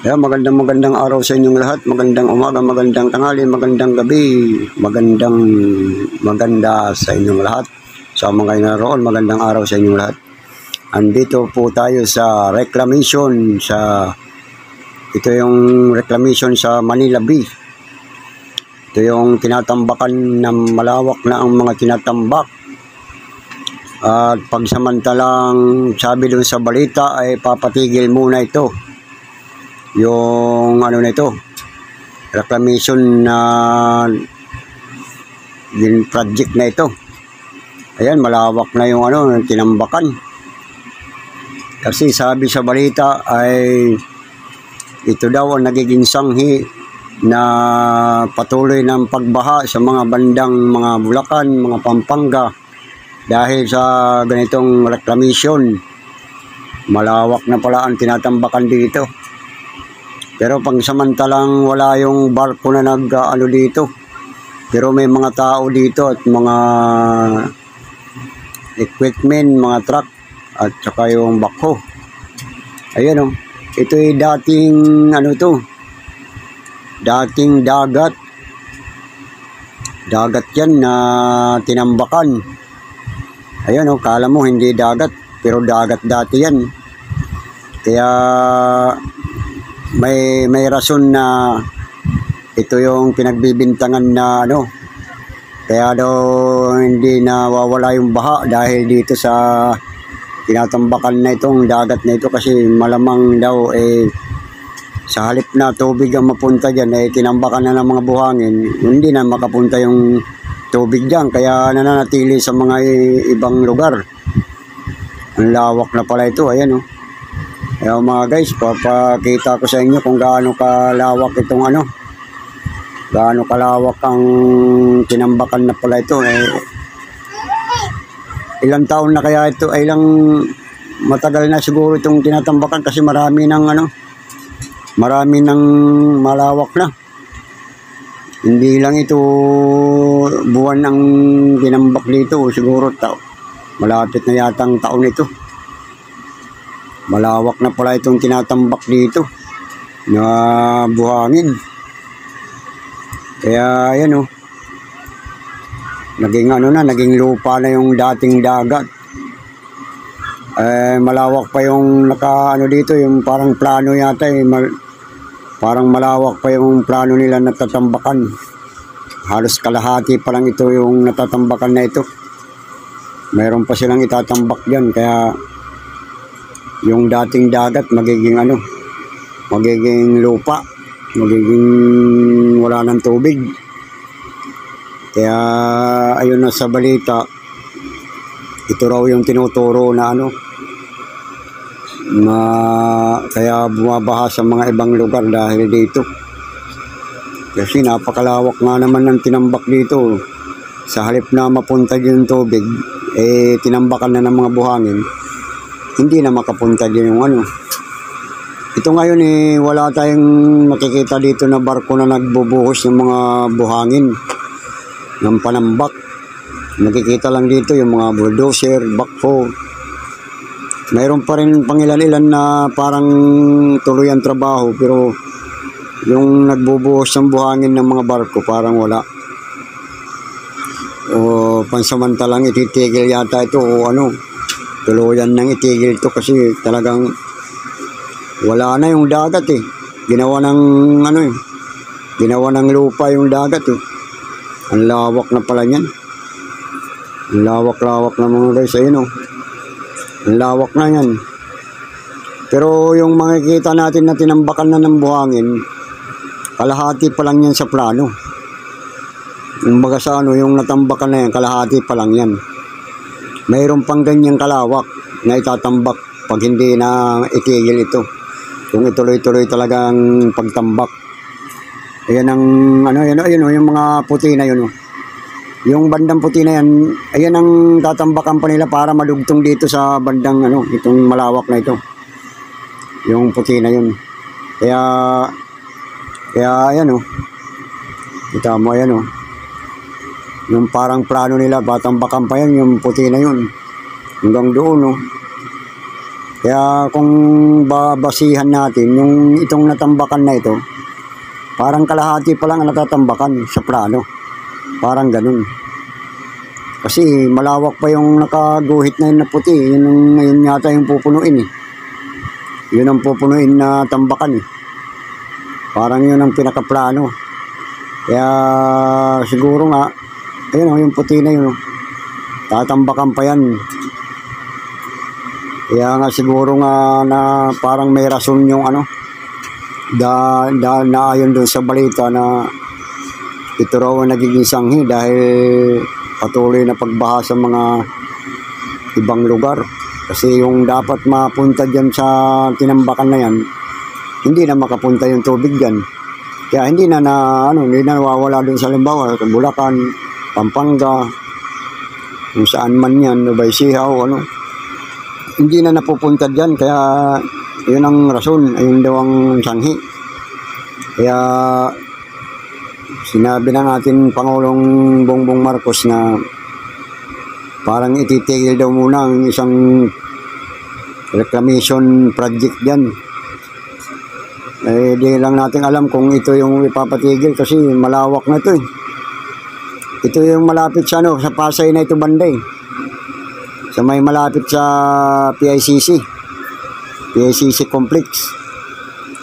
Magandang araw sa inyong lahat. Magandang umaga, magandang tanghali, magandang gabi, maganda sa inyong lahat. Sa mga naroon, magandang araw sa inyong lahat. Andito po tayo sa reclamation ito yung reclamation sa Manila Bay. Ito yung tinatambakan na malawak na ang mga tinatambak. At pagsamantalang sabi dun sa balita ay papatigil muna ito. Yung ano na ito, reclamation na yung project na ito. Ayan, malawak na yung tinambakan. Kasi sabi sa balita ay ito daw ang nagiging sanghi na patuloy ng pagbaha sa mga bandang mga Bulacan, mga Pampanga dahil sa ganitong reclamation. Malawak na pala ang tinatambakan dito. Pero pagsamantalang wala yung barko na dito. Pero may mga tao dito at mga equipment, mga truck at saka yung backhoe. Ayan ito ay dating dating dagat. Dagat yan na tinambakan. Ayan kala mo hindi dagat, pero dagat dati yan. Kaya may rason na ito yung pinagbibintangan na kaya daw hindi nawawala yung baha dahil dito sa tinatambakan na itong dagat na ito, kasi malamang daw sa halip na tubig ang mapunta dyan tinambakan na ng mga buhangin, hindi na makapunta yung tubig dyan, kaya nananatili sa mga ibang lugar. Ang lawak na pala ito. Ayan Kaya mga guys, papakita ko sa inyo kung gaano kalawak itong gaano kalawak ang tinambakan na pala ito. Ilang taon na kaya ito, ilang matagal na siguro itong tinatambakan, kasi marami ng malawak na. Hindi lang ito buwan ang tinambak dito, siguro malapit na yatang taon ito. Malawak na pala itong tinatambak dito na buhangin. Kaya ayan naging lupa na yung dating dagat. Malawak pa yung dito, yung parang plano yata parang malawak pa yung plano nila na tatambakan. Halos kalahati pa lang ito yung natatambakan na ito. Mayroon pa silang itatambak diyan, kaya yung dating dagat magiging magiging lupa, magiging wala ng tubig. Kaya ayun na sa balita, ito raw yung tinuturo na kaya bumabaha sa mga ibang lugar dahil dito. Kasi napakalawak nga naman ng tinambak dito. Sa halip na mapunta yung tubig, tinambakan na ng mga buhangin, hindi na makapunta din yung Ito ngayon wala tayong makikita dito na barko na nagbubuhos ng mga buhangin ng panambak. Nakikita lang dito yung mga bulldozer, backhoe. Mayroon pa rin pangilan-ilan na parang tuloy ang trabaho, pero yung nagbubuhos ng buhangin ng mga barko parang wala. O pansamantalang ititigil yata ito o tuluyan nang itigil ito, kasi talagang wala na yung dagat Ginawa ng ginawa ng lupa yung dagat Ang lawak na pala niyan. Ang lawak-lawak na mga guys. Ayun Ang lawak na yan. Pero yung makikita natin na tinambakan na ng buhangin, kalahati pa lang yan sa plano. Yung baga sa yung natambakan na yan, kalahati pa lang yan. Mayroon pang ganyang kalawak na itatambak pag hindi na itigil ito. Kung ituloy-tuloy talagang pagtambak. Ayan ang ayun yung mga puti na yun. Yung bandang puti na yan, ayan ang tatambakan pa nila para madugtong dito sa bandang itong malawak na ito. Yung puti na yun. Kaya ayan kita mo ayan yung parang plano nila, batambakan pa yan, yung puti na yun hanggang doon Kaya kung babasihan natin, yung itong natambakan na ito, parang kalahati pa lang ang natatambakan sa plano. Parang ganun. Kasi malawak pa yung nakaguhit na yun na puti. Yun yata yung pupunuin eh. Yun ang pupunuin na tambakan eh. Parang yun ang pinakaplano. Kaya siguro nga, ayun yung puti na yun. Tatambakan pa yan. Kaya nga siguro nga na parang may rason yung naayon doon sa balita na ito raw ang nagiging sanghi dahil patuloy na pagbaha sa mga ibang lugar. Kasi yung dapat mapunta dyan sa tinambakan na yan, hindi na makapunta yung tubig dyan. Kaya hindi na nawawala doon sa limbawa, sa Bulacan, Pampanga, kung saan man yan, Nueva Ecija o hindi na napupunta dyan. Kaya yun ang rason, ayun daw ang sanghi. Kaya sinabi na natin Pangulong Bongbong Marcos na parang ititigil daw muna ang isang reclamation project dyan. Di lang natin alam kung ito yung ipapatigil kasi malawak na ito eh. Ito yung malapit sa sa Pasay na ito banday. Sa may malapit sa PICC complex.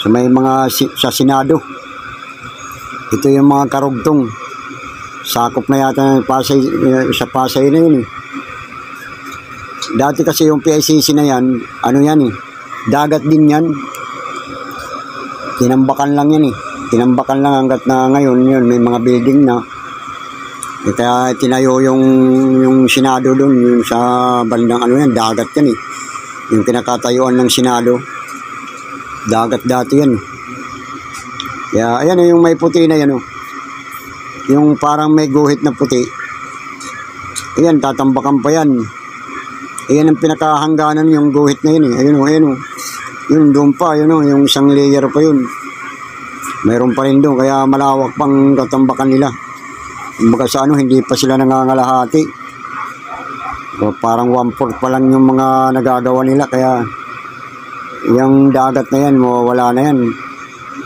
Sa may mga sa Senado. Ito yung mga karugtong. Sakop na yata ng Pasay, sa Pasay na yun eh. Dati kasi yung PICC na yan, yan eh. Dagat din yan. Tinambakan lang yan eh. Tinambakan lang hanggat na ngayon yun, may mga building na. Kaya tinayo yung Senado doon, yung sa bandang dagat yan eh. Yung kinakatayuan ng Senado. Dagat dati yan eh. Kaya ayan yung may puti na yan oh. Yung parang may guhit na puti. Ayan, tatambakan pa yan. Ayan ang pinakahangganan yung guhit na yun eh. Ayun oh. Yun doon pa, yung isang layer pa yun. Mayroon pa rin doon, kaya malawak pang tatambakan nila. Kumbaga sa hindi pa sila nangangalahati. So, parang 1/4 pa lang yung mga nagagawa nila, kaya yung dagat na yan, mawawala na yan.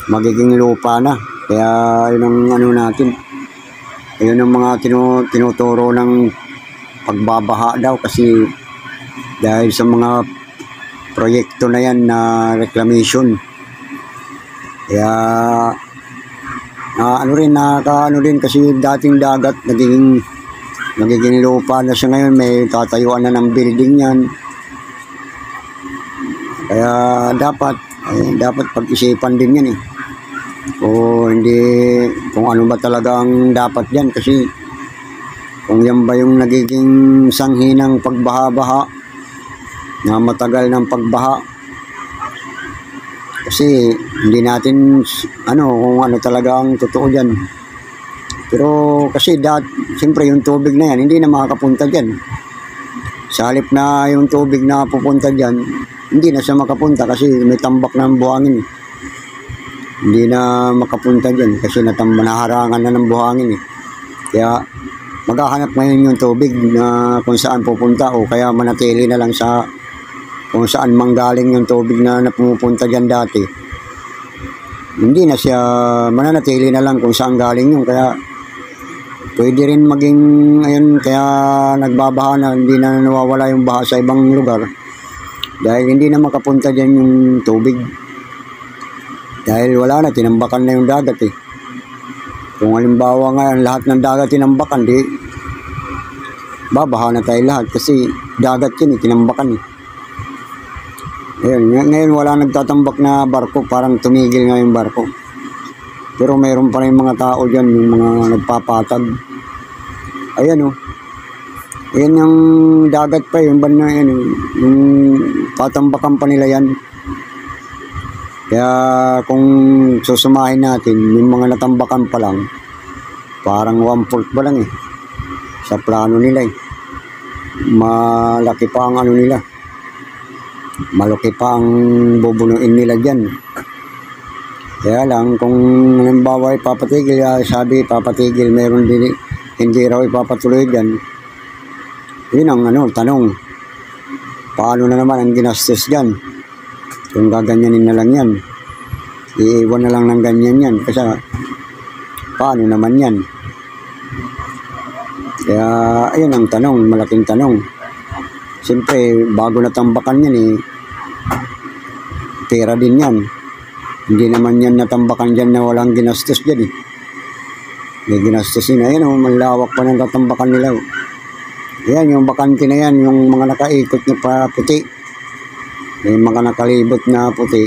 Magiging lupa na. Kaya yun ang natin. Ayun ang mga tinuturo ng pagbabaha daw kasi dahil sa mga proyekto na yan na reclamation. Kaya nakakaano din kasi dating dagat nagiging lupa na siya ngayon, may tatayuan na ng building yan. Kaya dapat pag-isipan din yan eh. O hindi, kung ano ba talagang dapat yan, kasi kung yan ba yung nagiging sanghi ng pagbaha-baha na matagal ng pagbaha. Kasi hindi natin kung ano talaga ang totoo dyan. Pero kasi siyempre yung tubig na yan, hindi na makakapunta dyan. Sa halip na yung tubig na pupunta dyan, hindi na siya makapunta kasi may tambak ng buhangin. Hindi na makapunta dyan kasi naharangan na ng buhangin eh. Kaya maghahanap ngayon yung tubig na kung saan pupunta o kaya manatili na lang sa kung saan manggaling yung tubig na pumupunta dyan dati. Hindi na siya mananatili na lang kung saan galing yun. Kaya pwede rin maging kaya nagbabaha na, hindi na nawawala yung baha sa ibang lugar dahil hindi na makapunta dyan yung tubig. Dahil wala na, tinambakan na yung dagat eh. Kung halimbawa nga lahat ng dagat tinambakan, di babaha na tayo lahat kasi dagat yun eh, tinambakan eh. Ngayon wala nagtatambak na barko, parang tumigil nga yung barko. Pero mayroon pa rin mga tao dyan, yung mga nagpapatag. Ayan oh. Ayan yung dagat pa, yung banda yan, yung tatambakan pa nila yan. Kaya kung susumahin natin, yung mga natambakan pa lang, parang 1/4 pa lang eh. Sa plano nila eh. Malaki pa ang nila. Malaki pa ang bubunuin nila dyan. Kaya lang, kung halimbawa ipapatigil, sabi ipapatigil, meron din, hindi raw ipapatuloy dyan. Yun ang tanong. Paano na naman ang ginastos dyan? Kung gaganyanin na lang yan, iiwan na lang ng ganyan yan. Kasi paano naman yan? Kaya ayun ang tanong, malaking tanong. Siyempre, bago natambakan yan pera din yan. Hindi naman yan natambakan dyan na walang ginastos dyan May ginastos yun. Ayan malawak pa ng natambakan nila. Ayan, yung bakante na yan, yung mga nakaikot na pa puti. May mga nakalibot na puti.